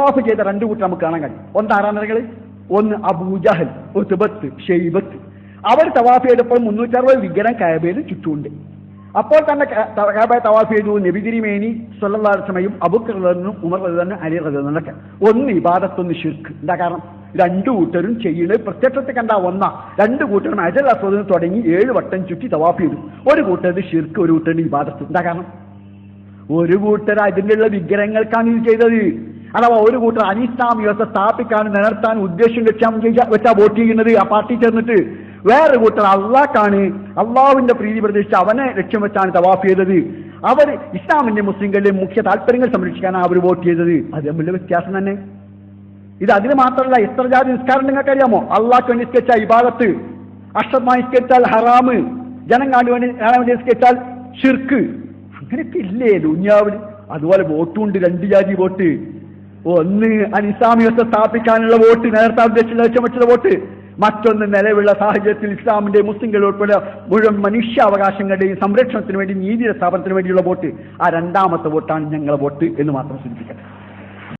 തവാഫ് ചെയ്ത 2 കൂട്ടർ നമുക്ക് കാണാൻ കഴിയും. ഒന്നാരാധനകൾ, ഒന്ന് അബൂജഹൽ, ഉത്ബത്ത്, ഷെയ്ബത്ത്. അവർ തവാഫ് ചെയ്തപ്പോൾ 360 വിഗ്രഹം കഅബയിൽ ചുറ്റുമുണ്ട്. അപ്പോൾ തന്നെ കഅബയെ തവാഫ് ചെയ്തു നബി തിരുമേനി സ്വല്ലല്ലാഹു അലൈഹി വസല്ലമയും അബൂബക്കർ റളിയല്ലാഹു അൻഹു, ഉമർ റളിയല്ലാഹു അൻഹു, അലി റളിയല്ലാഹു അൻഹു. ഒന്ന് ഇബാദത്ത്, ഒന്ന് ശിർക്ക്. എന്താ കാരണം? 2 കൂട്ടരും ചെയ്യുന്നത് പ്രത്യക്ഷത്തിൽ കണ്ട ഒന്നാ. 2 കൂട്ടരും ഹജറുൽ അസ്വദിൽ തുടങ്ങി 7 വട്ടം ചുറ്റി തവാഫ് ചെയ്തു. ഒരു കൂട്ടരുടെ ശിർക്ക്, ഒരു കൂട്ടരുടെ ഇബാദത്ത്. എന്താ കാരണം? ഒരു കൂട്ടർ അതിലുള്ള വിഗ്രഹങ്ങൾക്കാണ് ഇത് ചെയ്തത്. അഥവാ ഒരു കൂട്ടർ അനിസ്ലാമിക വ്യവസ്ഥ സ്ഥാപിക്കാൻ നിലനിർത്താൻ ഉദ്ദേശം വെച്ചാ വോട്ട് ചെയ്യുന്നത് ആ പാർട്ടി ചേർന്നിട്ട്. വേറെ കൂട്ടർ അള്ളാഹ്ക്കാണ്, അള്ളാഹുവിന്റെ പ്രീതി പ്രതീക്ഷിച്ച് അവനെ ലക്ഷ്യം വെച്ചാണ് തവാഫ് ചെയ്തത്. അവർ ഇസ്ലാമിന്റെ മുസ്ലിങ്ങളുടെ മുഖ്യ താല്പര്യങ്ങൾ സംരക്ഷിക്കാനാണ് അവർ വോട്ട് ചെയ്തത്. അത് തമ്മിലുള്ള വ്യത്യാസം തന്നെ. ഇത് അതിന് മാത്രമല്ല, എത്ര ജാതി നിസ്കാരം നിങ്ങൾക്ക് അറിയാമോ? അള്ളാഹ്ക്ക് വേണ്ടി നിസ്കരിച്ചാൽ ഇബാദത്ത്, അഷ്റഫ്മായി നിസ്കരിച്ചാൽ ഹറാമ്, ജനം കാണാൻ വേണ്ടി നിസ്കരിച്ചാൽ ഷിർക്ക്. അങ്ങനെയൊക്കെ ഇല്ലേ ദുനിയാവിൽ? അതുപോലെ വോട്ടുമുണ്ട്, 2 ജാതി വോട്ട്. ഒന്ന് അനിസ്ലാമിക വ്യവസ്ഥ സ്ഥാപിക്കാനുള്ള വോട്ട്, നേരത്തെ ഉദ്ദേശിച്ച ലക്ഷ്യം വെച്ചുള്ള വോട്ട്. മറ്റൊന്ന് നിലവിലുള്ള സാഹചര്യത്തിൽ ഇസ്ലാമിന്റെ മുസ്ലിങ്ങൾ ഉൾപ്പെടെ മുഴുവൻ മനുഷ്യാവകാശങ്ങളുടെയും സംരക്ഷണത്തിന് വേണ്ടി, നീതി സ്ഥാപനത്തിന് വേണ്ടിയുള്ള വോട്ട്. ആ 2ാമത്തെ വോട്ടാണ് ഞങ്ങളെ വോട്ട് എന്ന് മാത്രം സൂചിപ്പിക്കാം.